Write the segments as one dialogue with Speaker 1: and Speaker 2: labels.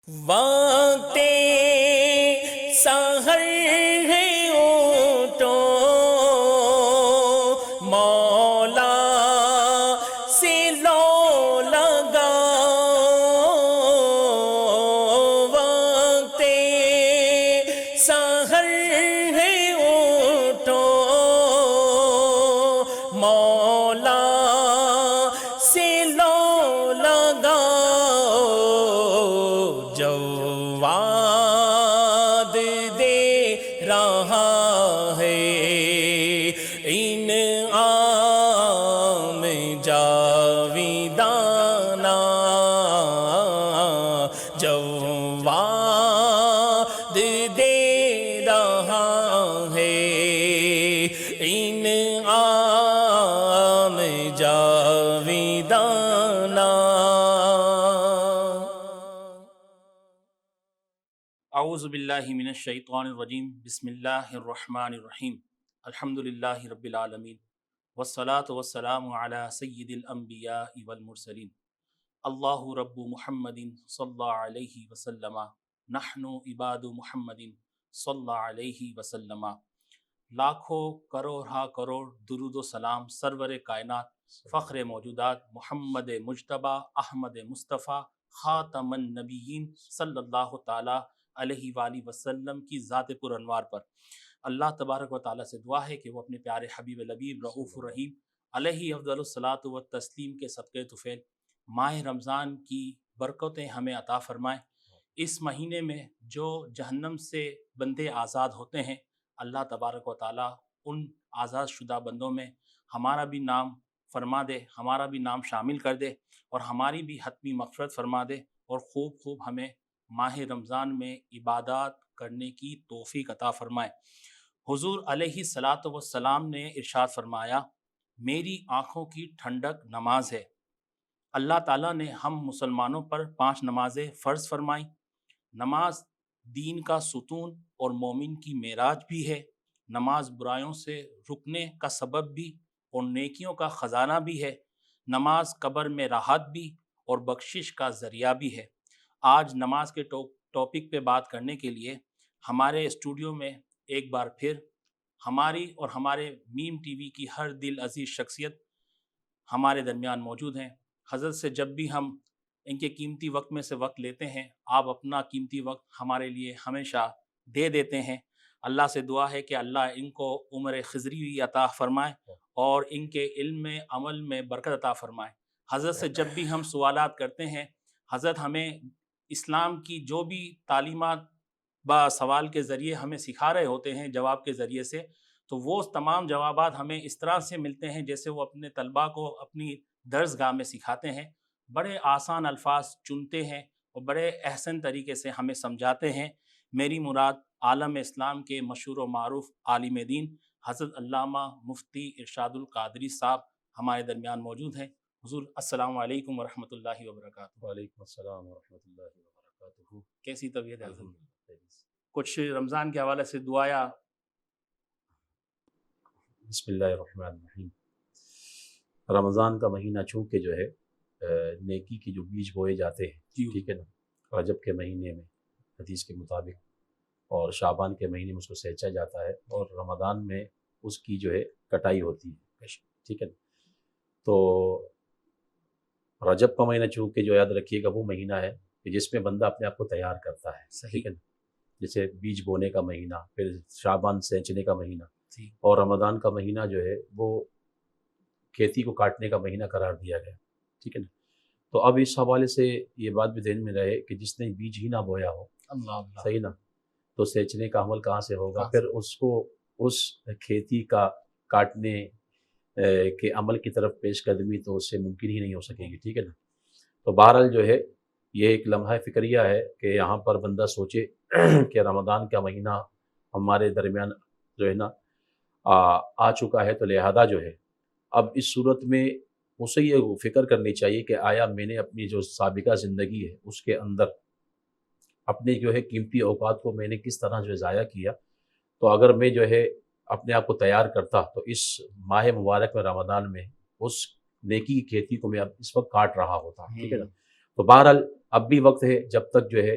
Speaker 1: وقت سحر ہے اٹھو مولا سے لو لگاؤ، وقت سحر ہے اٹھو مولا سے لو لگاؤ، جواد دے رہا ہے انعام جاویدانہ، جواد دے رہا ہے انعام جاویدانہ۔
Speaker 2: اعوذ باللہ من الشیطان الرجیم، بسم اللہ الرحمن الرحیم، الحمدللہ رب العالمین، والصلاة والسلام علی سید الانبیاء والمرسلین، اللہ رب محمد صلی اللہ علیہ وسلم، نحن عباد محمد صلی اللہ علیہ وسلم۔ لاکھوں کروڑ ہا کروڑ درود و سلام سرور کائنات، فخر موجودات، محمد مجتبیٰ احمد مصطفیٰ خاتم النبیین صلی اللہ تعالی علیہ وآلہ وسلم کی ذات پر انوار پر اللہ تبارک و تعالیٰ سے دعا ہے کہ وہ اپنے پیارے حبیب لبیب رؤوف الرحیم علیہ افضل الصلاۃ والتسلیم کے صدقے طفیل ماہ رمضان کی برکتیں ہمیں عطا فرمائیں۔ اس مہینے میں جو جہنم سے بندے آزاد ہوتے ہیں، اللہ تبارک و تعالیٰ ان آزاد شدہ بندوں میں ہمارا بھی نام فرما دے، ہمارا بھی نام شامل کر دے، اور ہماری بھی حتمی مغفرت فرما دے، اور خوب خوب ہمیں ماہ رمضان میں عبادات کرنے کی توفیق عطا فرمائے۔ حضور علیہ الصلاۃ والسلام نے ارشاد فرمایا، میری آنکھوں کی ٹھنڈک نماز ہے۔ اللہ تعالیٰ نے ہم مسلمانوں پر 5 نمازیں فرض فرمائیں۔ نماز دین کا ستون اور مومن کی معراج بھی ہے۔ نماز برائیوں سے رکنے کا سبب بھی اور نیکیوں کا خزانہ بھی ہے۔ نماز قبر میں راحت بھی اور بخشش کا ذریعہ بھی ہے۔ آج نماز کے ٹاپک پہ بات کرنے کے لیے ہمارے اسٹوڈیو میں ایک بار پھر ہماری اور ہمارے میم ٹی وی کی ہر دل عزیز شخصیت ہمارے درمیان موجود ہیں۔ حضرت سے جب بھی ہم ان کے قیمتی وقت میں سے وقت لیتے ہیں، آپ اپنا قیمتی وقت ہمارے لیے ہمیشہ دے دیتے ہیں۔ اللہ سے دعا ہے کہ اللہ ان کو عمر خضری عطا فرمائے اور ان کے علم میں عمل میں برکت عطا فرمائے۔ حضرت سے جب بھی ہم سوالات کرتے ہیں، حضرت ہمیں اسلام کی جو بھی تعلیمات با سوال کے ذریعے ہمیں سکھا رہے ہوتے ہیں، جواب کے ذریعے سے، تو وہ تمام جوابات ہمیں اس طرح سے ملتے ہیں جیسے وہ اپنے طلباء کو اپنی درس گاہ میں سکھاتے ہیں۔ بڑے آسان الفاظ چنتے ہیں اور بڑے احسن طریقے سے ہمیں سمجھاتے ہیں۔ میری مراد عالم اسلام کے مشہور و معروف عالم دین حضرت علامہ مفتی ارشاد القادری صاحب ہمارے درمیان موجود ہیں۔ حضور السلام علیکم ورحمۃ اللہ وبرکاتہ۔
Speaker 3: وعلیکم السلام ورحمۃ اللہ وبرکاتہ۔
Speaker 2: کیسی طبیعت ہے حضرت؟ کچھ رمضان کے حوالے سے دعایا؟
Speaker 3: بسم اللہ الرحمن الرحیم۔ رمضان کا مہینہ چونکہ جو ہے نیکی کے جو بیج بوئے جاتے ہیں، ٹھیک ہے نا، رجب کے مہینے میں حدیث کے مطابق، اور شعبان کے مہینے میں اس کو سینچا جاتا ہے، اور رمضان میں اس کی جو ہے کٹائی ہوتی ہے، ٹھیک ہے نا۔ تو رجب کا مہینہ چونکہ جو یاد رکھیے گا وہ مہینہ ہے کہ جس میں بندہ اپنے آپ کو تیار کرتا ہے، ٹھیک ہے نا، جیسے بیج بونے کا مہینہ، پھر شعبان سینچنے کا مہینہ، اور رمضان کا مہینہ جو ہے وہ کھیتی کو کاٹنے کا مہینہ قرار دیا گیا، ٹھیک ہے نا۔ تو اب اس حوالے سے یہ بات بھی ذہن میں رہے کہ جس نے بیج ہی نہ بویا ہو، صحیح نا، تو سینچنے کا عمل کہاں سے ہوگا؟ پھر اس کو اس کھیتی کا کاٹنے کے عمل کی طرف پیش قدمی تو اس سے ممکن ہی نہیں ہو سکے گی، ٹھیک ہے نا۔ تو بہرحال جو ہے یہ ایک لمحہ فکریہ ہے کہ یہاں پر بندہ سوچے کہ رمضان کا مہینہ ہمارے درمیان جو ہے نا آ چکا ہے، تو لہذا جو ہے اب اس صورت میں اسے یہ فکر کرنی چاہیے کہ آیا میں نے اپنی جو سابقہ زندگی ہے اس کے اندر اپنے جو ہے قیمتی اوقات کو میں نے کس طرح جو ہے ضائع کیا۔ تو اگر میں جو ہے اپنے آپ کو تیار کرتا تو اس ماہ مبارک میں رمضان میں اس نیکی کی کھیتی کو میں اب اس وقت کاٹ رہا ہوتا، ٹھیک ہے نا۔ تو بہرحال اب بھی وقت ہے، جب تک جو ہے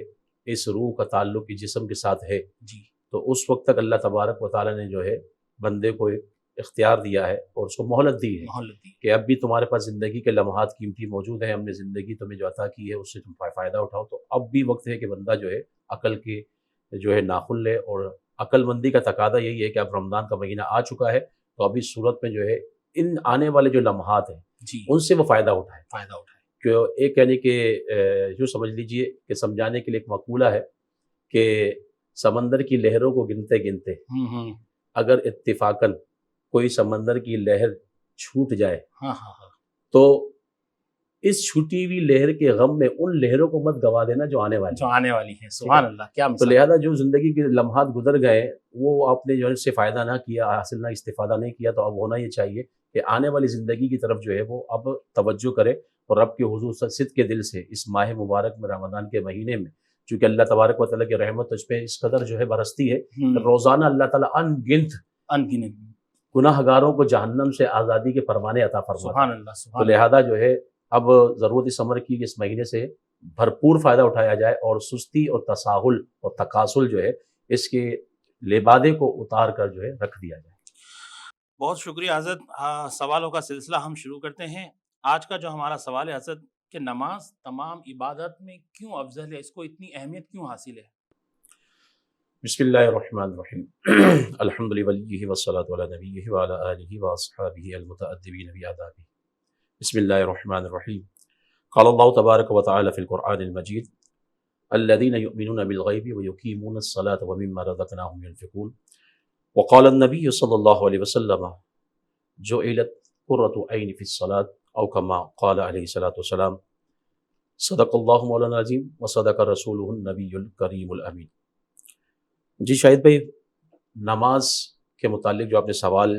Speaker 3: اس روح کا تعلق اس جسم کے ساتھ ہے
Speaker 2: جی
Speaker 3: تو اس وقت تک اللہ تبارک و تعالیٰ نے جو ہے بندے کو ایک اختیار دیا ہے اور اس کو مہلت دی ہے
Speaker 2: مہلت دی.
Speaker 3: کہ اب بھی تمہارے پاس زندگی کے لمحات قیمتی موجود ہیں، ہم نے زندگی تمہیں جو عطا کی ہے اس سے تم فائدہ اٹھاؤ. تو اب بھی وقت ہے کہ بندہ جو ہے عقل کے جو ہے ناخن لے، اور عقل مندی کا تقاضا یہی ہے کہ اب رمضان کا مہینہ آ چکا ہے تو اب اس صورت میں جو ہے ان آنے والے جو لمحات ہیں
Speaker 2: جی
Speaker 3: ان سے وہ فائدہ اٹھائے.
Speaker 2: فائدہ اٹھائے.
Speaker 3: کہ ایک یعنی کہ یوں سمجھ لیجئے کہ سمجھانے کے لیے ایک مقولہ ہے کہ سمندر کی لہروں کو گنتے گنتے اگر اتفاقاً کوئی سمندر کی لہر چھوٹ جائے
Speaker 2: ہاں ہاں ہاں
Speaker 3: تو اس چھوٹی ہوئی لہر کے غم میں ان لہروں کو مت گوا دینا جو آنے والی
Speaker 2: جو آنے والی ہیں. سبحان اللہ. کیا
Speaker 3: تو
Speaker 2: مثال.
Speaker 3: لہذا جو زندگی کے لمحات گزر گئے وہ آپ نے جو ہے اس سے فائدہ نہ کیا، حاصل نہ استفادہ نہیں کیا، تو اب ہونا یہ چاہیے کہ آنے والی زندگی کی طرف جو ہے وہ اب توجہ کرے اور رب کے حضور صدق کے دل سے اس ماہ مبارک میں رمضان کے مہینے میں، چونکہ اللہ تبارک و تعالیٰ کی رحمت اس پہ اس قدر جو ہے برستی ہے کہ روزانہ اللہ تعالیٰ ان گنت گناہ گاروں کو جہنم سے آزادی کے فرمانے عطا فرماتا ہے.
Speaker 2: سبحان اللہ.
Speaker 3: تو
Speaker 2: سبحان اللہ.
Speaker 3: لہذا جو ہے اب ضرورت اس عمر کی کہ اس مہینے سے بھرپور فائدہ اٹھایا جائے اور سستی اور تساہل اور تکاسل جو ہے اس کے لبادے کو اتار کر جو ہے رکھ دیا جائے.
Speaker 2: بہت شکریہ حضرت. سوالوں کا سلسلہ ہم شروع کرتے ہیں. آج کا جو ہمارا سوال ہے حضرت کہ نماز تمام عبادت میں کیوں افضل ہے، اس کو اتنی اہمیت کیوں حاصل ہے؟
Speaker 3: بسم اللہ الرحمن الرحیم الحمد للہ والصلاۃ علی نبیہ وعلی آلہ واصحابہ المتأدبین بآدابہ. بسم اللہ الرحمن الرحیم. قال اللہ تبارک و تعالی فی القرآن المجید الذین یؤمنون بالغیب ویقیمون الصلاة ومما رزقناہم ینفقون. وقال النبی صلی اللہ علیہ وسلم جعلت قرۃ عین فی الصلاة او کما قال علیہ الصلاۃ والسلام. صدق اللہ مولانا العظیم وصدق رسولہ النبی الکریم الامین. جی شاہد بھائی، نماز کے متعلق جو آپ نے سوال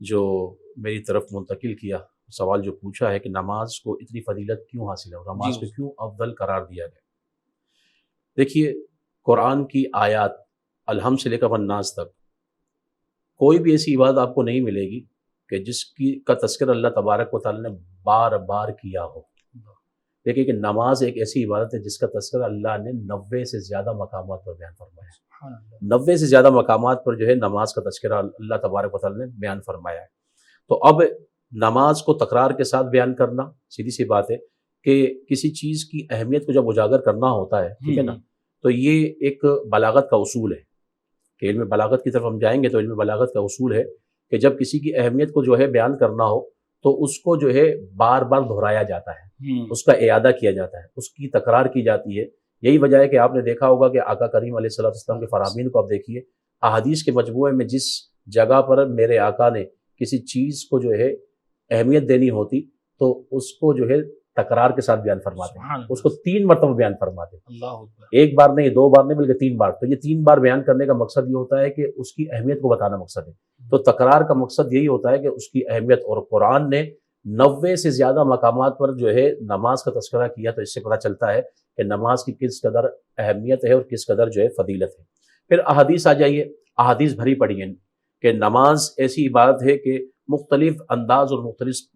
Speaker 3: جو میری طرف منتقل کیا، سوال جو پوچھا ہے کہ نماز کو اتنی فضیلت کیوں حاصل ہے اور نماز کو کیوں افضل قرار دیا گیا. دیکھیے، قرآن کی آیات الحمد سے لے کر الناس تک کوئی بھی ایسی عبادت آپ کو نہیں ملے گی کہ جس کی کا تذکر اللہ تبارک و تعالیٰ نے بار بار کیا ہو. دیکھیے کہ نماز ایک ایسی عبادت ہے جس کا تذکر اللہ نے 90 سے زیادہ مقامات پر بیان فرمایا ہے. 90 سے زیادہ مقامات پر جو ہے نماز کا تذکرہ اللہ تبارک و تعالیٰ نے بیان فرمایا ہے. تو اب نماز کو تکرار کے ساتھ بیان کرنا سیدھی سی بات ہے کہ کسی چیز کی اہمیت کو جب اجاگر کرنا ہوتا ہے، ٹھیک ہے نا، تو یہ ایک بلاغت کا اصول ہے کہ علم بلاغت کی طرف ہم جائیں گے تو علم بلاغت کا اصول ہے کہ جب کسی کی اہمیت کو جو ہے بیان کرنا ہو تو اس کو جو ہے بار بار دہرایا جاتا ہے، اس کا اعادہ کیا جاتا ہے، اس کی تکرار کی جاتی ہے. یہی وجہ ہے کہ آپ نے دیکھا ہوگا کہ آقا کریم علیہ الصلوۃ والسلام کے فرامین کو آپ دیکھیے، احادیث کے مجموعے میں جس جگہ پر میرے آقا نے کسی چیز کو جو ہے اہمیت دینی ہوتی تو اس کو جو ہے تکرار کے ساتھ بیان فرماتے ہیں، اس کو 3 مرتبہ بیان فرماتے ہیں.
Speaker 2: اللہ اکبر.
Speaker 3: ایک بار نہیں، 2 بار نہیں، بلکہ 3 بار. تو یہ 3 بار بیان کرنے کا مقصد یہ ہوتا ہے کہ اس کی اہمیت کو بتانا مقصد ہے. تو تکرار کا مقصد یہی ہوتا ہے کہ اس کی اہمیت، اور قرآن نے 90 سے زیادہ مقامات پر جو ہے نماز کا تذکرہ کیا، تو اس سے پتہ چلتا ہے کہ نماز کی کس قدر اہمیت ہے اور کس قدر جو ہے فضیلت ہے. پھر احادیث آ جائیے، احادیث بھری پڑی ہیں کہ نماز ایسی عبادت ہے کہ مختلف انداز اور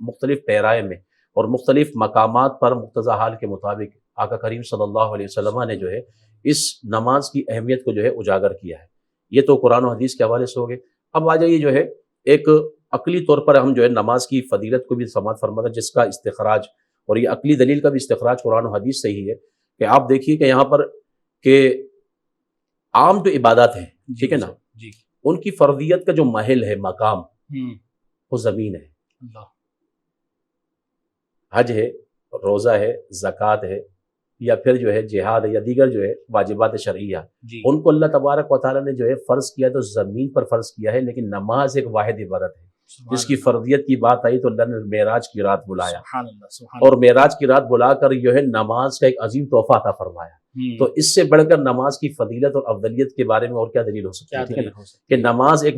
Speaker 3: مختلف پیرائے میں اور مختلف مقامات پر مقتضی حال کے مطابق آقا کریم صلی اللہ علیہ وسلم نے جو ہے اس نماز کی اہمیت کو جو ہے اجاگر کیا ہے. یہ تو قرآن و حدیث کے حوالے سے ہو گئے. اب آ جائیے جو ہے ایک عقلی طور پر ہم جو ہے نماز کی فضیلت کو بھی سماعت فرماتا ہے، جس کا استخراج اور یہ عقلی دلیل کا بھی استخراج قرآن و حدیث سے ہی ہے کہ آپ دیکھیے کہ یہاں پر کہ عام جو عبادات ہیں، ٹھیک ہے نا، ان کی فرضیت کا جو محل ہے، مقام، وہ زمین ہے. حج ہے، روزہ ہے، زکوٰۃ ہے، یا پھر جو ہے جہاد ہے، یا دیگر جو ہے واجبات شرعیہ، ان کو اللہ تبارک و تعالیٰ نے جو ہے فرض کیا تو زمین پر فرض کیا ہے. لیکن نماز ایک واحد عبادت ہے جس کی فرضیت کی بات آئی تو اللہ نے معراج کی رات بلایا، اور معراج کی رات بلا کر جو ہے نماز کا ایک عظیم تحفہ عطا فرمایا. تو اس سے بڑھ کر نماز کی فضیلت اور افضلیت کے بارے میں اور کیا دلیل ہو سکتی ہے کہ نماز ایک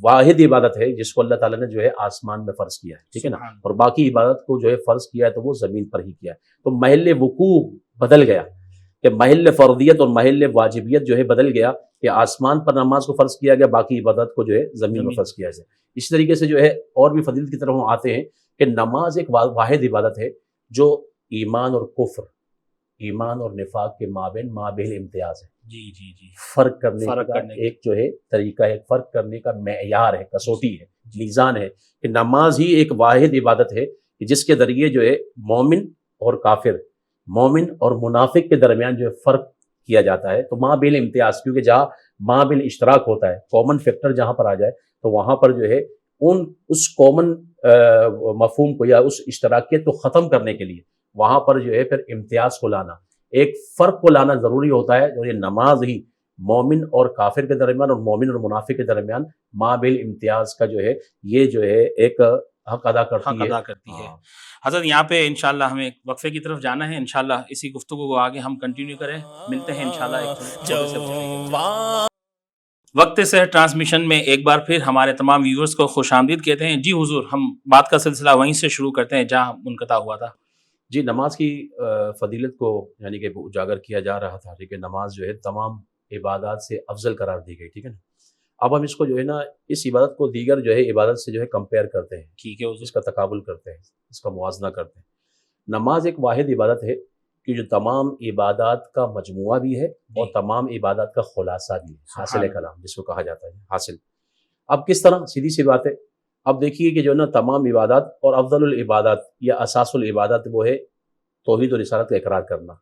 Speaker 3: واحد عبادت ہے جس کو اللہ تعالیٰ نے جو ہے آسمان میں فرض کیا ہے، ٹھیک ہے نا، اور باقی عبادت کو جو ہے فرض کیا ہے تو وہ زمین پر ہی کیا ہے. تو محل وقوع بدل گیا کہ محل فرضیت اور محل واجبیت جو ہے بدل گیا کہ آسمان پر نماز کو فرض کیا گیا، باقی عبادت کو جو ہے زمین میں فرض کیا جائے. اس طریقے سے جو ہے اور بھی فضیلت کی طرف ہم آتے ہیں کہ نماز ایک واحد عبادت ہے جو ایمان اور کفر ایمان اور نفاق کے مابین امتیاز ہے.
Speaker 2: جی جی جی
Speaker 3: فرق کرنے
Speaker 2: فرق
Speaker 3: کا
Speaker 2: کرنے
Speaker 3: ایک جو ہے طریقہ ہے, فرق کرنے کا معیار ہے, کسوٹی ہے, میزان ہے کہ نماز ہی ایک واحد عبادت ہے کہ جس کے ذریعے جو ہے مومن اور کافر, مومن اور منافق کے درمیان جو ہے فرق کیا جاتا ہے. تو مابین امتیاز, کیونکہ جہاں مابین اشتراک ہوتا ہے, کامن فیکٹر جہاں پر آ جائے تو وہاں پر جو ہے اس کامن مفہوم کو یا اس اشتراکیت کو ختم کرنے کے لیے وہاں پر جو ہے پھر امتیاز کو لانا, ایک فرق کو لانا ضروری ہوتا ہے. اور یہ نماز ہی مومن اور کافر کے درمیان اور مومن اور منافق کے درمیان مابین امتیاز کا جو ہے یہ جو ہے ایک حق ادا کرتی ہے.
Speaker 2: حضرت یہاں پہ انشاءاللہ ہمیں ایک وقفے کی طرف جانا ہے, انشاءاللہ اسی گفتگو کو آگے ہم کنٹینیو کریں, ملتے ہیں انشاءاللہ ایک چھوٹے سے وقت سے ٹرانسمیشن میں. ایک بار پھر ہمارے تمام ویورز کو خوش آمدید کہتے ہیں. جی حضور, ہم بات کا سلسلہ وہیں سے شروع کرتے ہیں جہاں منقطع ہوا تھا.
Speaker 3: جی, نماز کی فضیلت کو یعنی کہ اجاگر کیا جا رہا تھا کہ نماز جو ہے تمام عبادات سے افضل قرار دی گئی, ٹھیک ہے نا. اب ہم اس کو جو ہے نا اس عبادت کو دیگر جو ہے عبادت سے جو ہے کمپیئر کرتے ہیں,
Speaker 2: ٹھیک ہے,
Speaker 3: اس کا تقابل کرتے ہیں, اس کا موازنہ کرتے ہیں. نماز ایک واحد عبادت ہے کہ جو تمام عبادات کا مجموعہ بھی ہے اور تمام عبادات کا خلاصہ بھی ہے, حاصل کلام جس کو کہا جاتا ہے, حاصل. اب کس طرح, سیدھی سی بات ہے. اب دیکھیے کہ جو نا تمام عبادات اور افضل العبادات یا اساس العبادات وہ ہے توحید و رسالت کا اقرار کرنا,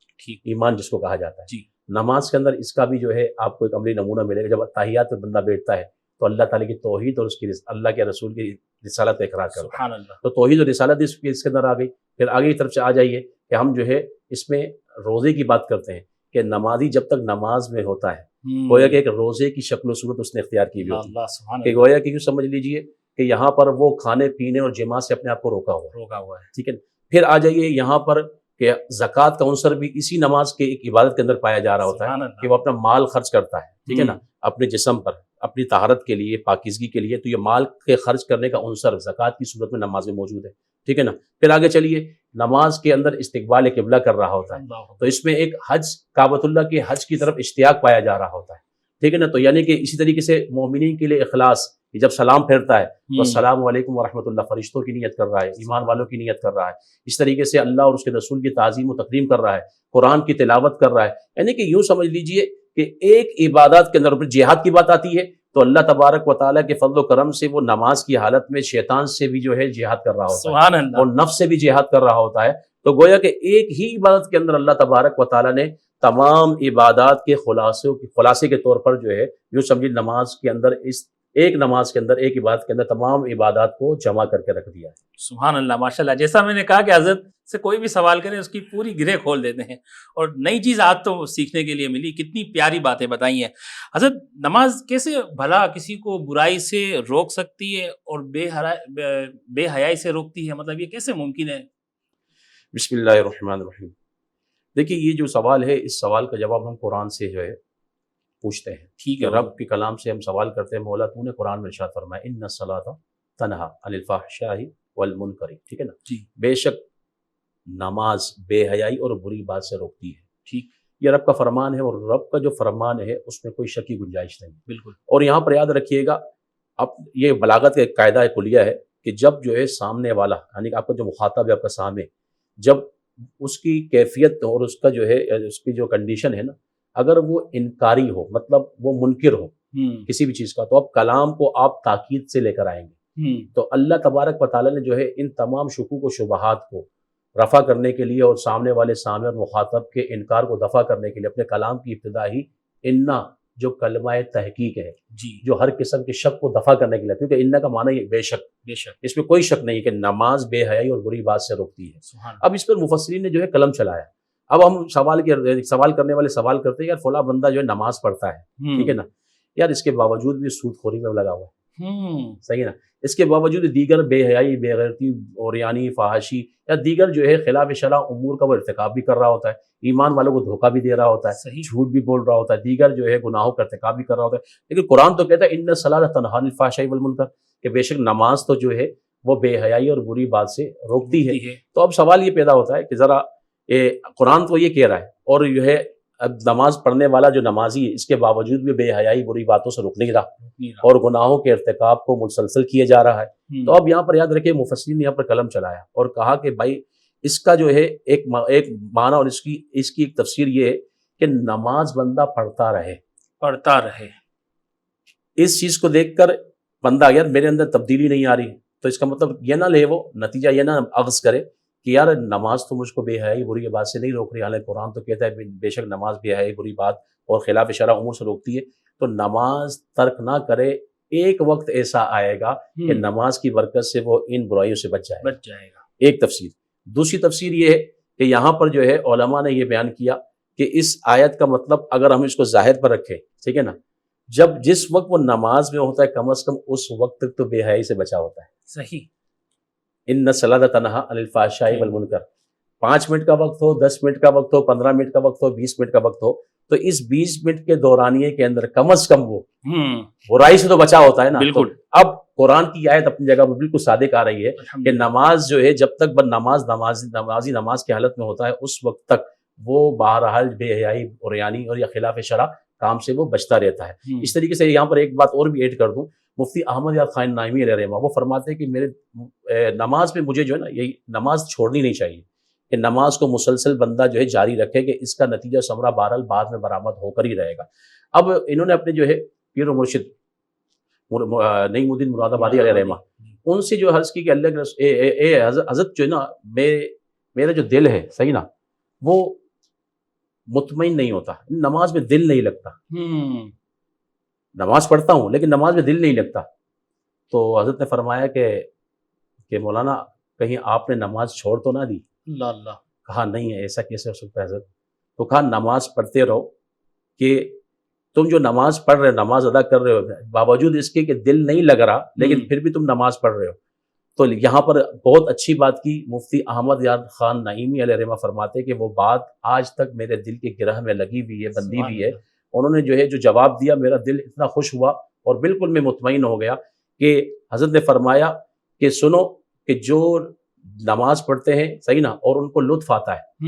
Speaker 3: ایمان جس کو کہا جاتا ہے. نماز کے اندر اس کا بھی جو ہے آپ کو ایک عملی نمونہ ملے گا. جب تحیات میں بندہ بیٹھتا ہے تو اللہ تعالیٰ کی توحید اور اس کی اللہ کے رسول کی رسالت کا اقرار کرتا ہے. تو توحید و رسالت اس کے اندر آ گئی. پھر آگے کی طرف سے آ جائیے کہ ہم جو ہے اس میں روزے کی بات کرتے ہیں کہ نمازی جب تک نماز میں ہوتا ہے گویا کہ ایک روزے کی شکل و صورت اس نے اختیار کی ہوئی ہوتی ہے, کہ گویا کہ یوں سمجھ لیجئے کہ یہاں پر وہ کھانے پینے اور جماع سے اپنے آپ کو روکا ہوا ہے, ٹھیک ہے. پھر آ جائیے یہاں پر کہ زکوٰۃ کا عنصر بھی اسی نماز کے ایک عبادت کے اندر پایا جا رہا ہوتا ہے کہ وہ اپنا مال خرچ کرتا ہے, ٹھیک ہے نا, اپنے جسم پر, اپنی طہارت کے لیے, پاکیزگی کے لیے. تو یہ مال کے خرچ کرنے کا عنصر زکوٰۃ کی صورت میں نماز میں موجود ہے, ٹھیک ہے نا. پھر آگے چلیے, نماز کے اندر استقبال قبلہ کر رہا ہوتا ہے, تو اس میں ایک حج, کعبۃ اللہ کے حج کی طرف اشتیاق پایا جا رہا ہوتا ہے, ٹھیک ہے نا. تو یعنی کہ اسی طریقے سے مومنین کے لیے اخلاص, جب سلام پھیرتا ہے تو السلام علیکم ورحمۃ اللہ, فرشتوں کی نیت کر رہا ہے, ایمان والوں کی نیت کر رہا ہے. اس طریقے سے اللہ اور اس کے رسول کی تعظیم و تکریم کر رہا ہے, قرآن کی تلاوت کر رہا ہے. یعنی کہ یوں سمجھ لیجئے کہ ایک عبادات کے اندر جہاد کی بات آتی ہے تو اللہ تبارک و تعالیٰ کے فضل و کرم سے وہ نماز کی حالت میں شیطان سے بھی جو ہے جہاد کر رہا ہوتا ہے,
Speaker 2: سبحان اللہ,
Speaker 3: اور نفس سے بھی جہاد کر رہا ہوتا ہے. تو گویا کہ ایک ہی عبادت کے اندر اللہ تبارک و تعالیٰ نے تمام عبادات کے خلاصے کے طور پر جو ہے یوں سمجھیے نماز کے اندر, اس ایک نماز کے اندر, ایک عبادت کے اندر تمام عبادات کو جمع کر کے رکھ دیا ہے.
Speaker 2: سبحان اللہ, ماشاءاللہ. جیسا میں نے کہا کہ حضرت سے کوئی بھی سوال کریں اس کی پوری گرہ کھول دیتے ہیں, اور نئی چیز آج تو سیکھنے کے لیے ملی. کتنی پیاری باتیں بتائی ہیں حضرت. نماز کیسے بھلا کسی کو برائی سے روک سکتی ہے اور بے حیائی سے روکتی ہے, مطلب یہ کیسے ممکن ہے؟
Speaker 3: بسم اللہ الرحمن الرحیم. دیکھیے یہ جو سوال ہے, اس سوال کا جواب ہم قرآن سے جو ہے پوچھتے ہیں, ٹھیک ہے. رب کے کلام سے ہم سوال کرتے ہیں, مولا تو نے قرآن میں ارشاد فرمایا ان الصلاۃ تنہا عن الفحشاء والمنکر, ٹھیک ہے نا. بے شک نماز بے حیائی اور بری بات سے روکتی ہے, ٹھیک. یہ رب کا فرمان ہے, اور رب کا جو فرمان ہے اس میں کوئی شک کی گنجائش نہیں, بالکل. اور یہاں پر یاد رکھیے گا, اب یہ بلاغت کا ایک قاعدہ کلیہ ہے کہ جب جو ہے سامنے والا, یعنی کہ آپ کا جو مخاطب ہے آپ کا سامنے, جب اس کی کیفیت اور اس کا جو ہے اس کی جو کنڈیشن ہے نا, اگر وہ انکاری ہو, مطلب وہ منکر ہو کسی بھی چیز کا, تو اب کلام کو آپ تاکید سے لے کر آئیں گے. تو اللہ تبارک و تعالیٰ نے جو ہے ان تمام شکوک و شبہات کو رفع کرنے کے لیے اور سامنے والے سامع اور مخاطب کے انکار کو دفع کرنے کے لیے اپنے کلام کی ابتدا ہی انا جو کلمہ تحقیق ہے, جو ہر قسم کے شک کو دفع کرنے کے لیے, کیونکہ انا کا معنی یہ بے شک, اس میں کوئی شک نہیں کہ نماز بے حیائی اور بری بات سے روکتی ہے. اب اس پر مفسرین نے جو ہے قلم چلایا. اب ہم سوال کرنے والے سوال کرتے ہیں, یار فلاں بندہ جو ہے نماز پڑھتا ہے, ٹھیک ہے نا, یار اس کے باوجود بھی سود خوری میں لگا ہوا ہے, صحیح ہے نا. اس کے باوجود دیگر بے حیائی, بے غیرتی, عریانی, فحاشی یا دیگر جو ہے خلاف شرع امور کا وہ ارتکاب بھی کر رہا ہوتا ہے, ایمان والوں کو دھوکہ بھی دے رہا ہوتا ہے, جھوٹ بھی بول رہا ہوتا ہے, دیگر جو ہے گناہوں کا ارتکاب بھی کر رہا ہوتا ہے. لیکن قرآن تو کہتا ہے ان الصلاۃ تنہی عن الفحشاء والمنکر, کہ بے شک نماز تو جو ہے وہ بے حیائی اور بری بات سے روکتی ہے. تو اب سوال یہ پیدا ہوتا ہے کہ ذرا قرآن تو یہ کہہ رہا ہے, اور جو ہے اب نماز پڑھنے والا جو نمازی ہے اس کے باوجود بھی بے حیائی بری باتوں سے رک نہیں رہا اور گناہوں کے ارتکاب کو مسلسل کیے جا رہا ہے. تو اب یہاں پر یاد رکھیں, مفسرین نے یہاں پر قلم چلایا اور کہا کہ بھائی اس کا جو ہے ایک معنی اور اس کی ایک تفسیر یہ ہے کہ نماز بندہ پڑھتا رہے. اس چیز کو دیکھ کر بندہ یار میرے اندر تبدیلی نہیں آ رہی، تو اس کا مطلب یہ نہ لے، وہ نتیجہ یہ نہ اخذ کرے کہ یار نماز تو مجھ کو بے حیائی بری بات سے نہیں روک رہی، حالانکہ قرآن تو کہتا ہے بے شک نماز بے حیائی بری بات اور خلاف شرع امور سے روکتی ہے. تو نماز ترک نہ کرے، ایک وقت ایسا آئے گا کہ نماز کی برکت سے وہ ان برائیوں سے بچ جائے گا. ایک تفسیر. دوسری تفسیر یہ ہے کہ یہاں پر جو ہے علماء نے یہ بیان کیا کہ اس آیت کا مطلب اگر ہم اس کو ظاہر پر رکھیں، ٹھیک ہے نا، جس وقت وہ نماز میں ہوتا ہے کم از کم اس وقت تک تو بے حیائی سے بچا ہوتا ہے.
Speaker 2: صحیح.
Speaker 3: ان الصلاۃ تنہی عن الفحشاء والمنکر. 5 منٹ کا وقت ہو، 10 منٹ کا وقت ہو، 15 منٹ کا وقت ہو، 20 منٹ کا وقت ہو، تو اس 20 منٹ کے دورانیے کے اندر کم از کم وہ برائی سے تو بچا ہوتا ہے نا.
Speaker 2: بالکل.
Speaker 3: اب قرآن کی آیت اپنی جگہ پر بالکل صادق آ رہی ہے کہ نماز جو ہے جب تک نمازی نماز کی حالت میں ہوتا ہے اس وقت تک وہ بہرحال بے حیائی اور یعنی اور یا خلاف شرع کام سے وہ بچتا رہتا ہے. اس طریقے سے یہاں پر ایک بات اور بھی ایڈ کر دوں، مفتی احمد یار خان نعیمی علیہ رحمہ وہ فرماتے ہیں کہ میرے نماز میں مجھے جو ہے نا یہی نماز چھوڑنی نہیں چاہیے، کہ نماز کو مسلسل بندہ جو ہے جاری رکھے کہ اس کا نتیجہ ثمرہ بہرحال بعد میں برآمد ہو کر ہی رہے گا. اب انہوں نے اپنے جو ہے پیر و مرشد نعیم الدین مراد آبادی علیہ رحمہ ان سے جو عرض کی کہ اللہ کے حضرت جو ہے نا میرا جو دل ہے صحیح نا وہ مطمئن نہیں ہوتا، نماز میں دل نہیں لگتا. نماز پڑھتا ہوں لیکن نماز میں دل نہیں لگتا. تو حضرت نے فرمایا کہ مولانا کہیں آپ نے نماز چھوڑ تو نہ دی؟
Speaker 2: اللہ.
Speaker 3: کہا نہیں ہے، ایسا کیسے ہو سکتا ہے حضرت؟ تو کہا نماز پڑھتے رہو، کہ تم جو نماز پڑھ رہے ہو، نماز ادا کر رہے ہو، باوجود اس کے کہ دل نہیں لگ رہا لیکن پھر بھی تم نماز پڑھ رہے ہو. تو یہاں پر بہت اچھی بات کی مفتی احمد یار خان نعیمی علیہ رحمہ فرماتے کہ وہ بات آج تک میرے دل کے گرہ میں لگی ہوئی ہے، بندی ہوئی ہے. انہوں نے جو جواب دیا، میرا دل اتنا خوش ہوا اور بالکل میں مطمئن ہو گیا کہ حضرت نے فرمایا کہ سنو کہ جو نماز پڑھتے ہیں صحیح نا اور ان کو لطف آتا ہے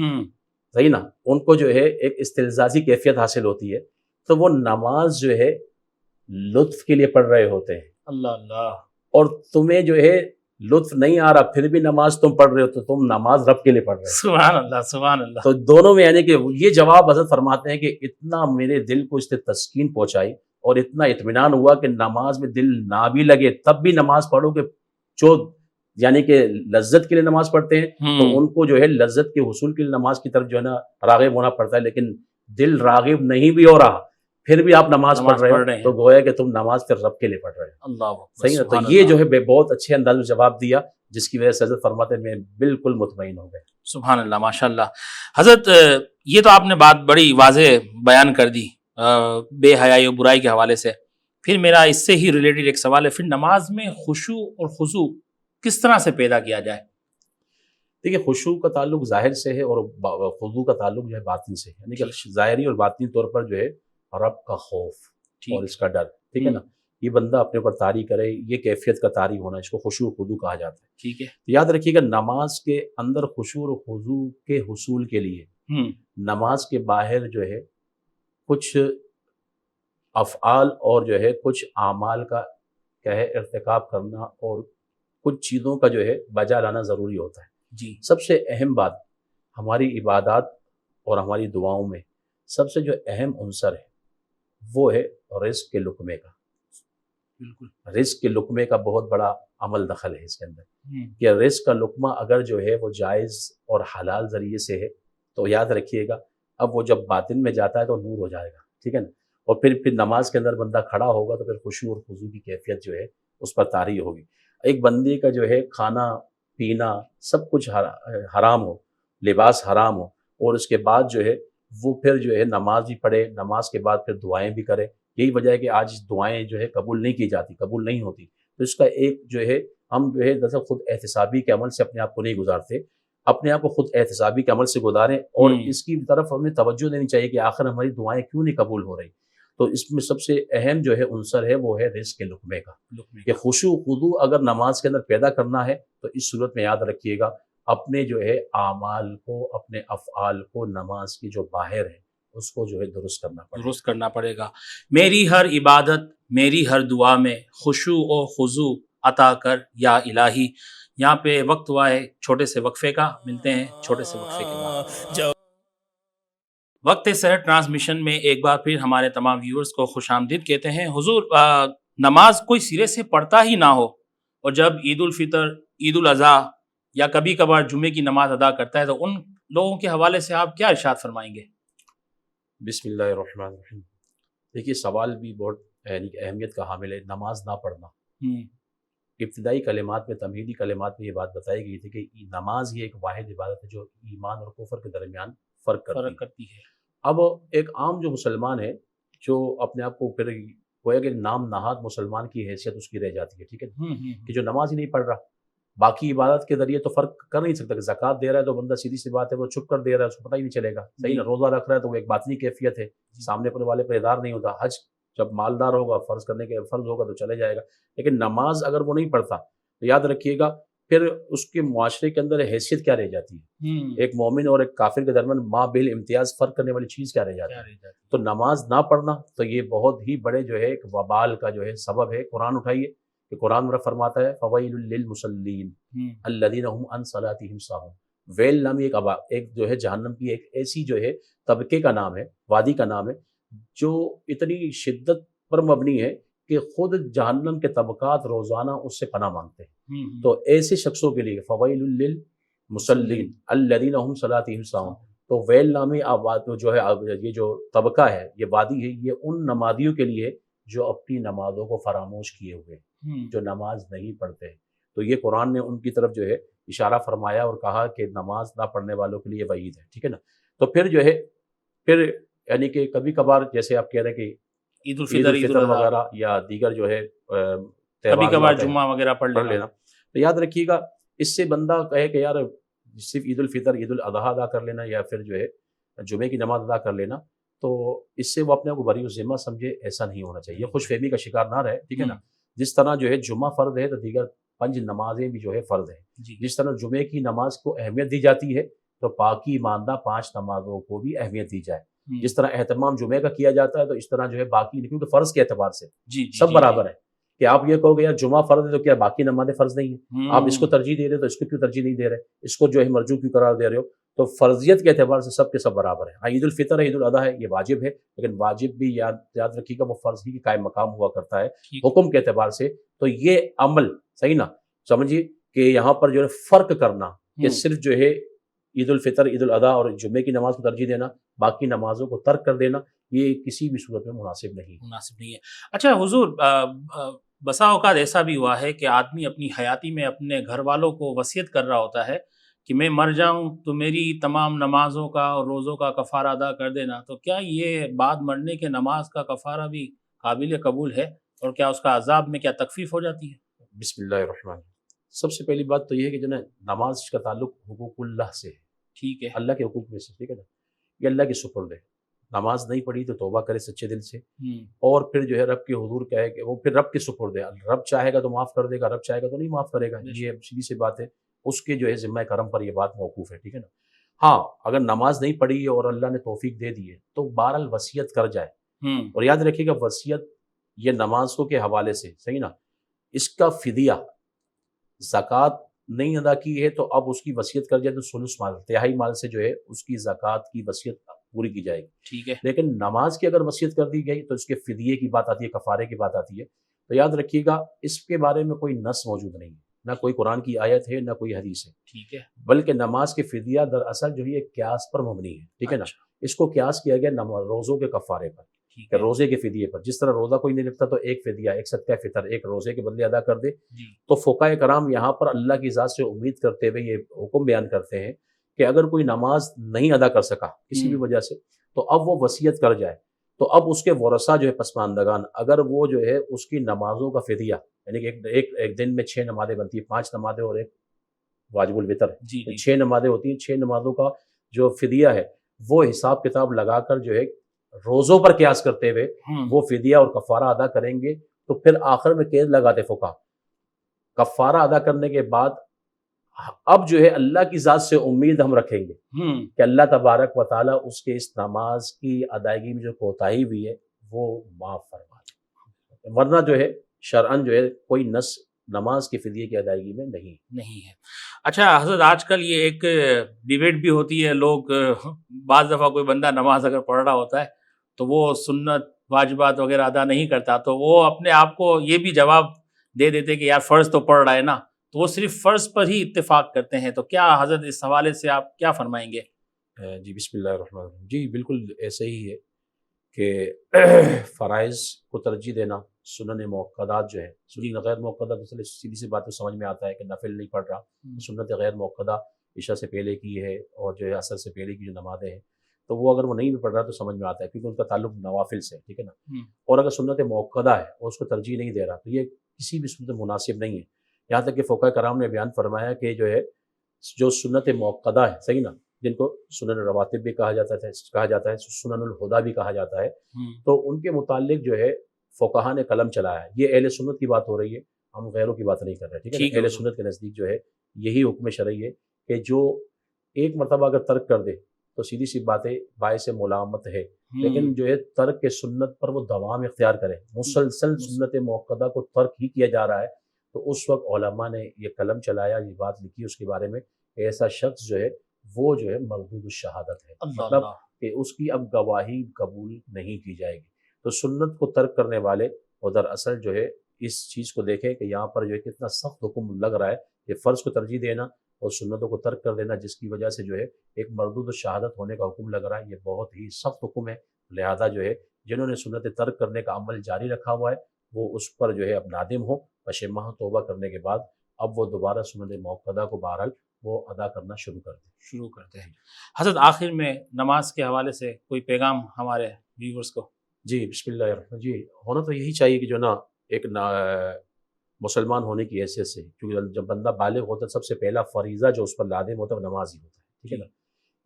Speaker 3: صحیح نا، ان کو جو ہے ایک استلذاذی کیفیت حاصل ہوتی ہے، تو وہ نماز جو ہے لطف کے لیے پڑھ رہے ہوتے ہیں.
Speaker 2: اللہ.
Speaker 3: اور تمہیں جو ہے لطف نہیں آ رہا پھر بھی نماز تم پڑھ رہے ہو، تو تم نماز رب کے لیے پڑھ رہے ہو.
Speaker 2: سبحان اللہ سبحان اللہ.
Speaker 3: تو دونوں میں یعنی کہ یہ جواب حضرت فرماتے ہیں کہ اتنا میرے دل کو اس نے تسکین پہنچائی اور اتنا اطمینان ہوا کہ نماز میں دل نہ بھی لگے تب بھی نماز پڑھو، کہ جو یعنی کہ لذت کے لیے نماز پڑھتے ہیں تو ان کو جو ہے لذت کے حصول کے لیے نماز کی طرف جو ہے نا راغب ہونا پڑتا ہے، لیکن دل راغب نہیں بھی ہو رہا پھر بھی آپ نماز پڑھ رہے ہو تو گویا کہ تم نماز پھر رب کے لیے پڑھ رہے ہو.
Speaker 2: اللہ
Speaker 3: صحیح ہے. تو یہ جو ہے بہت اچھے انداز میں جواب دیا جس کی وجہ سے حضرت فرماتے ہیں میں بالکل مطمئن ہو گئے.
Speaker 2: سبحان اللہ ماشاء اللہ. حضرت یہ تو آپ نے بات بڑی واضح بیان کر دی بے حیائی و برائی کے حوالے سے. پھر میرا اس سے ہی ریلیٹڈ ایک سوال ہے، پھر نماز میں خشوع اور خضوع کس طرح سے پیدا کیا جائے؟
Speaker 3: دیکھیے خشوع کا تعلق ظاہر سے ہے اور خضوع کا تعلق جو ہے باطن سے ہے، یعنی کہ ظاہری اور باطنی طور پر جو ہے رب کا خوف اور اس کا ڈر، ٹھیک ہے نا، یہ بندہ اپنے اوپر طاری کرے، یہ کیفیت کا طاری ہونا، اس کو خشوع خضوع کہا جاتا ہے.
Speaker 2: ٹھیک ہے.
Speaker 3: یاد رکھیے گا نماز کے اندر خشوع اور خضوع کے حصول کے لیے نماز کے باہر جو ہے کچھ افعال اور جو ہے کچھ اعمال کا کیا ہے ارتکاب کرنا اور کچھ چیزوں کا جو ہے بجا لانا ضروری ہوتا ہے.
Speaker 2: جی.
Speaker 3: سب سے اہم بات ہماری عبادات اور ہماری دعاؤں میں سب سے جو اہم عنصر ہے وہ ہے رزق کے لقمے کا. بالکل رزق کے لقمے کا بہت بڑا عمل دخل ہے اس کے اندر کہ رزق کا لقمہ اگر جو ہے وہ جائز اور حلال ذریعے سے ہے تو یاد رکھیے گا اب وہ جب باطن میں جاتا ہے تو نور ہو جائے گا، ٹھیک ہے نا، اور پھر نماز کے اندر بندہ کھڑا ہوگا تو پھر خشوع اور خضوع کی کیفیت جو ہے اس پر طاری ہوگی. ایک بندے کا جو ہے کھانا پینا سب کچھ حرام ہو، لباس حرام ہو اور اس کے بعد جو ہے وہ پھر جو ہے نماز بھی پڑھے، نماز کے بعد پھر دعائیں بھی کرے. یہی وجہ ہے کہ آج دعائیں جو ہے قبول نہیں کی جاتی، قبول نہیں ہوتی. تو اس کا ایک جو ہے ہم جو ہے دراصل خود احتسابی کے عمل سے اپنے آپ کو نہیں گزارتے، اپنے آپ کو خود احتسابی کے عمل سے گزاریں اور اس کی طرف ہمیں توجہ دینی چاہیے کہ آخر ہماری دعائیں کیوں نہیں قبول ہو رہی. تو اس میں سب سے اہم جو ہے عنصر ہے وہ ہے رزق کے لقمے کا. کہ خشوع خضوع اگر نماز کے اندر پیدا کرنا ہے تو اس صورت میں یاد رکھیے گا اپنے جو ہے اعمال کو، اپنے افعال کو نماز کی جو باہر ہے اس کو جو ہے درست کرنا پڑے گا.
Speaker 2: میری ہر عبادت، میری ہر دعا میں خشوع و خضوع عطا کر یا الہی. یہاں پہ وقت ہوا ہے چھوٹے سے وقفے کا، ملتے ہیں چھوٹے سے وقفے کے بعد۔
Speaker 1: جو
Speaker 2: وقت صحت ٹرانسمیشن میں ایک بار پھر ہمارے تمام ویورز کو خوش آمدید کہتے ہیں۔ حضور، نماز کوئی سرے سے پڑھتا ہی نہ ہو اور جب عید الفطر، عید الاضحیٰ یا کبھی کبھار جمعے کی نماز ادا کرتا ہے تو ان لوگوں کے حوالے سے آپ کیا ارشاد فرمائیں گے؟
Speaker 3: بسم اللہ الرحمن الرحیم۔ دیکھیے سوال بھی بہت اہمیت کا حامل ہے، نماز نہ پڑھنا۔ ابتدائی کلمات میں، تمہیدی کلمات میں یہ بات بتائی گئی تھی کہ نماز یہ ایک واحد عبادت ہے جو ایمان اور کفر کے درمیان فرق کرتی ہے۔ اب ایک عام جو مسلمان ہے، جو اپنے آپ کو پھر گویا کہ نام نہاد مسلمان کی حیثیت اس کی رہ جاتی ہے، ٹھیک ہے، کہ جو نماز ہی نہیں پڑھ رہا، باقی عبادت کے ذریعے تو فرق کر نہیں سکتا۔ کہ زکوٰۃ دے رہا ہے تو بندہ سیدھی سی بات ہے وہ چھپ کر دے رہا ہے، اس کو پتہ ہی نہیں چلے گا، صحیح نا۔ روزہ رکھ رہا ہے تو وہ ایک باطنی کیفیت ہے، سامنے پر والے پر ادار نہیں ہوتا۔ حج جب مالدار ہوگا، فرض کرنے کے فرض ہوگا تو چلے جائے گا، لیکن نماز اگر وہ نہیں پڑھتا تو یاد رکھیے گا پھر اس کے معاشرے کے اندر حیثیت کیا رہ جاتی ہے؟ ایک مومن اور ایک کافر کے درمیان ما بال امتیاز فرق کرنے والی چیز کیا رہ جاتی ہے؟ تو نماز نہ پڑھنا تو یہ بہت ہی بڑے جو ہے ایک وبال کا جو ہے سبب ہے۔ قرآن اٹھائیے کہ قرآن میں فرماتا ہے فویل للمصلین الذین هم عن صلاتهم ساہون۔ ویل نامی ایک جو ہے جہنم کی ایک ایسی جو ہے طبقے کا نام ہے، وادی کا نام ہے، جو اتنی شدت پر مبنی ہے کہ خود جہنم کے طبقات روزانہ اس سے پناہ مانگتے ہیں۔ تو ایسے شخصوں کے لیے فویل للمصلین الذین هم صلاتهم ساہون، تو ویل نامی آباد جو ہے یہ جو طبقہ ہے، یہ وادی ہے، یہ ان نمازیوں کے لیے جو اپنی نمازوں کو فراموش کیے ہوئے، جو نماز نہیں پڑھتے۔ تو یہ قرآن نے ان کی طرف جو ہے اشارہ فرمایا اور کہا کہ نماز نہ پڑھنے والوں کے لیے وعید ہے، ٹھیک ہے نا۔ تو پھر جو ہے پھر یعنی کہ کبھی کبھار جیسے آپ کہہ رہے ہیں کہ
Speaker 2: عید
Speaker 3: عید
Speaker 2: الفطر
Speaker 3: وغیرہ یا دیگر جو ہے
Speaker 2: کبھی کبھار جمعہ وغیرہ پڑھ لینا،
Speaker 3: تو یاد رکھیے گا اس سے بندہ کہے کہ یار صرف عید الفطر، عید الاضحیٰ ادا کر لینا یا پھر جو ہے جمعے کی نماز ادا کر لینا، تو اس سے وہ اپنے کو بری ذمہ سمجھے، ایسا نہیں ہونا چاہیے، خوش فہمی کا شکار نہ رہے، ٹھیک ہے نا۔ جس طرح جو ہے جمعہ فرض ہے تو دیگر 5 نمازیں بھی جو ہے فرض ہیں، جس طرح جمعے کی نماز کو اہمیت دی جاتی ہے تو باقی ماندہ 5 نمازوں کو بھی اہمیت دی جائے۔ جس طرح اہتمام جمعے کا کیا جاتا ہے تو اس طرح جو ہے باقی، کیونکہ فرض کے اعتبار سے سب برابر ہے۔ کہ آپ یہ کہو گے یار جمعہ فرض ہے تو کیا باقی نمازیں فرض نہیں ہیں؟ آپ اس کو ترجیح دے رہے تو اس کو کیوں ترجیح نہیں دے رہے؟ اس کو جو ہے مرجو کیوں قرار دے رہے ہو؟ تو فرضیت کے اعتبار سے سب کے سب برابر ہیں۔ عید الفطر ہے، عید الاضحیٰ ہے، یہ واجب ہے، لیکن واجب بھی یاد رکھیے گا وہ فرض ہی کی قائم مقام ہوا کرتا ہے حکم کے اعتبار سے۔ تو یہ عمل صحیح نا سمجھیے کہ یہاں پر جو ہے فرق کرنا کہ صرف جو ہے عید الفطر، عید الاضحیٰ اور جمعے کی نماز کو ترجیح دینا، باقی نمازوں کو ترک کر دینا، یہ کسی بھی صورت میں مناسب نہیں ہے۔
Speaker 2: اچھا حضور، بسا اوقات ایسا بھی ہوا ہے کہ آدمی اپنی حیاتی میں اپنے گھر والوں کو وصیت کر رہا ہوتا ہے کہ میں مر جاؤں تو میری تمام نمازوں کا اور روزوں کا کفارہ ادا کر دینا، تو کیا یہ بعد مرنے کے نماز کا کفارہ بھی قابل قبول ہے اور کیا اس کا عذاب میں کیا تخفیف ہو جاتی ہے؟
Speaker 3: بسم اللہ الرحمن الرحیم۔ سب سے پہلی بات تو یہ ہے کہ جو نا نماز کا تعلق حقوق اللہ سے ہے،
Speaker 2: ٹھیک ہے،
Speaker 3: اللہ کے حقوق میں سے، ٹھیک ہے نا، یہ اللہ کے سپرد ہے۔ نماز نہیں پڑھی تو توبہ کرے سچے دل سے، اور پھر جو ہے رب کے حضور کہے کہ وہ پھر رب کے سپرد ہے، رب چاہے گا تو معاف کر دے گا، رب چاہے گا تو نہیں معاف کرے گا، یہ سیدھی سی بات ہے، اس کے جو ہے ذمہ کرم پر یہ بات موقوف ہے، ٹھیک ہے نا۔ ہاں اگر نماز نہیں پڑھی ہے اور اللہ نے توفیق دے دی ہے تو بہرحال وصیت کر جائے، اور یاد رکھیے گا وصیت یہ نمازوں کے حوالے سے صحیح نا، اس کا فدیہ زکوٰۃ نہیں ادا کی ہے تو اب اس کی وصیت کر جائے تو ثلث مال، تہائی مال سے جو ہے اس کی زکوٰۃ کی وصیت پوری کی جائے گی،
Speaker 2: ٹھیک ہے۔ لیکن
Speaker 3: نماز کی اگر وصیت کر دی گئی تو اس کے فدیے کی بات آتی ہے، کفارے کی بات آتی ہے، تو یاد رکھیے گا اس کے بارے میں کوئی نص موجود نہیں ہے، نہ کوئی قرآن کی آیت ہے نہ کوئی حدیث ہے،
Speaker 2: ٹھیک ہے،
Speaker 3: بلکہ نماز کے فدیہ دراصل جو ہے قیاس پر مبنی ہے، ٹھیک ہے نا۔ اس کو قیاس کیا گیا روزوں کے کفارے پر، کہ روزے کے فدیے پر، جس طرح روزہ کوئی نہیں رکھتا تو ایک فدیہ، ایک صدقہ فطر ایک روزے کے بدلے ادا کر دے، تو فقہائے کرام یہاں پر اللہ کی ذات سے امید کرتے ہوئے یہ حکم بیان کرتے ہیں کہ اگر کوئی نماز نہیں ادا کر سکا کسی بھی وجہ سے تو اب وہ وصیت کر جائے، تو اب اس کے ورثاء جو ہے پسماندگان اگر وہ جو ہے اس کی نمازوں کا فدیہ، یعنی کہ ایک دن میں 6 نمازیں بنتی ہیں، 5 نمازیں اور ایک واجب الوتر، 6 نمازیں ہوتی ہیں، 6 نمازوں کا جو فدیہ ہے وہ حساب کتاب لگا کر جو ہے روزوں پر قیاس کرتے ہوئے وہ فدیہ اور کفارہ ادا کریں گے، تو پھر آخر میں قید لگاتے فقہا، کفارہ ادا کرنے کے بعد اب جو ہے اللہ کی ذات سے امید ہم رکھیں گے کہ اللہ تبارک و تعالیٰ اس کے اس نماز کی ادائیگی میں جو کوتاہی ہوئی ہے وہ معاف فرما دے، ورنہ جو ہے شرعاً جو ہے کوئی نص نماز کی فدیے کی ادائیگی میں نہیں
Speaker 2: ہے۔ اچھا حضرت، آج کل یہ ایک ڈیبیٹ بھی ہوتی ہے، لوگ بعض دفعہ کوئی بندہ نماز اگر پڑھ رہا ہوتا ہے تو وہ سنت واجبات وغیرہ ادا نہیں کرتا، تو وہ اپنے آپ کو یہ بھی جواب دے دیتے کہ یار فرض تو پڑھ رہا ہے نا، تو وہ صرف فرض پر ہی اتفاق کرتے ہیں، تو کیا حضرت اس حوالے سے آپ کیا فرمائیں گے؟
Speaker 3: جی بسم اللہ الرحمن الرحیم، جی بالکل ایسے ہی ہے کہ فرائض کو ترجیح دینا، سنن موقدات جو ہے، سنن غیر موقدہ تو سیدھی سی بات تو سمجھ میں آتا ہے کہ نفل نہیں پڑھ رہا، سنت غیر موقدہ عشاء سے پہلے کی ہے اور جو ہے عصر سے پہلے کی جو نمازیں ہیں، تو وہ اگر وہ نہیں بھی پڑھ رہا تو سمجھ میں آتا ہے کیونکہ ان کا تعلق نوافل سے ہے، ٹھیک ہے نا۔ اور اگر سنت موقدہ ہے اور اس کو ترجیح نہیں دے رہا تو یہ کسی بھی صورت مناسب نہیں ہے، یہاں تک کہ فقہاء کرام نے بیان فرمایا کہ جو ہے جو سنت موقدہ ہے، صحیح نا، جن کو سنن رواتب بھی کہا جاتا ہے سنن الہدا بھی کہا جاتا ہے، تو ان کے متعلق جو ہے فقہا نے قلم چلایا ہے۔ یہ اہل سنت کی بات ہو رہی ہے، ہم غیروں کی بات نہیں کر رہے، ٹھیک ہے۔ اہل سنت کے نزدیک جو ہے یہی حکم شرعی ہے کہ جو ایک مرتبہ اگر ترک کر دے تو سیدھی سی باتیں باعث ملامت ہے، لیکن جو ہے ترک کے سنت پر وہ دوام اختیار کرے، مسلسل سنت موقدہ کو ترک ہی کیا جا رہا ہے، تو اس وقت علماء نے یہ قلم چلایا، یہ بات لکھی اس کے بارے میں، ایسا شخص جو ہے وہ جو ہے مردود الشہادت ہے، مطلب کہ اس کی اب گواہی قبول نہیں کی جائے گی۔ تو سنت کو ترک کرنے والے اور دراصل جو ہے اس چیز کو دیکھیں کہ یہاں پر جو ہے کتنا سخت حکم لگ رہا ہے، یہ فرض کو ترجیح دینا اور سنتوں کو ترک کر دینا، جس کی وجہ سے جو ہے ایک مردود الشہادت ہونے کا حکم لگ رہا ہے، یہ بہت ہی سخت حکم ہے۔ لہذا جو ہے جنہوں نے سنت ترک کرنے کا عمل جاری رکھا ہوا ہے وہ اس پر جو ہے اب نادم ہو، پشیماں توبہ کرنے کے بعد اب وہ دوبارہ سنت موقدہ کو بہرحال وہ ادا کرنا شروع کرتے ہیں۔
Speaker 2: حضرت آخر میں نماز کے حوالے سے کوئی پیغام ہمارے ویورز کو؟
Speaker 3: جی بسم اللہ الرحمن، جی ہونا تو یہی چاہیے کہ جو نا ایک مسلمان ہونے کی حیثیت سے، کیونکہ جب بندہ بالغ ہوتا ہے سب سے پہلا فریضہ جو اس پر لازم ہوتا ہے وہ نماز ہی ہوتا ہے، ٹھیک ہے نا۔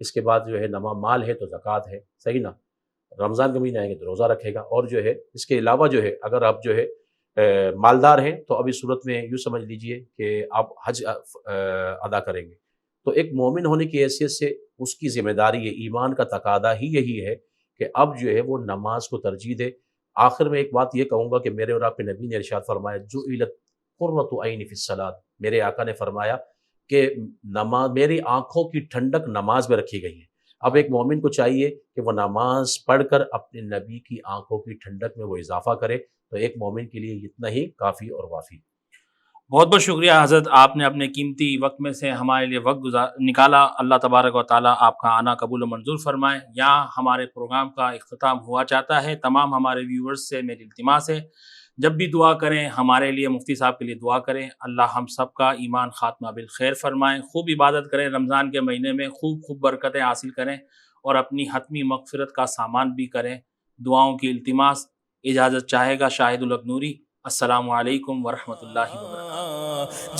Speaker 3: اس کے بعد جو ہے مال ہے تو زکوٰۃ ہے، صحیح نا، رمضان کے مہینے آئیں گے تو روزہ رکھے گا، اور جو ہے اس کے علاوہ جو ہے اگر آپ جو ہے مالدار ہیں تو اب اس صورت میں یوں سمجھ لیجئے کہ آپ حج ادا کریں گے۔ تو ایک مومن ہونے کی حیثیت سے اس کی ذمہ داری ہے، ایمان کا تقاضا ہی یہی ہے کہ اب جو ہے وہ نماز کو ترجیح دے۔ آخر میں ایک بات یہ کہوں گا کہ میرے اور آپ کے نبی نے ارشاد فرمایا جعلت قرۃ عین فی الصلاۃ، میرے آقا نے فرمایا کہ نماز میری آنکھوں کی ٹھنڈک نماز میں رکھی گئی ہے۔ اب ایک مومن کو چاہیے کہ وہ نماز پڑھ کر اپنے نبی کی آنکھوں کی ٹھنڈک میں وہ اضافہ کرے، تو ایک مومن کے لیے اتنا ہی کافی اور وافی۔
Speaker 2: بہت بہت شکریہ حضرت، آپ نے اپنے قیمتی وقت میں سے ہمارے لیے وقت نکالا۔ اللہ تبارک و تعالیٰ آپ کا آنا قبول و منظور فرمائے۔ یہاں ہمارے پروگرام کا اختتام ہوا چاہتا ہے۔ تمام ہمارے ویورز سے میری التماس ہے جب بھی دعا کریں ہمارے لیے مفتی صاحب کے لیے دعا کریں، اللہ ہم سب کا ایمان خاتمہ بالخیر فرمائیں، خوب عبادت کریں، رمضان کے مہینے میں خوب برکتیں حاصل کریں اور اپنی حتمی مغفرت کا سامان بھی کریں۔ دعاؤں کی التماس، اجازت چاہے گا شاہد الحق نوری۔ السلام علیکم ورحمۃ اللہ وبرکاتہ۔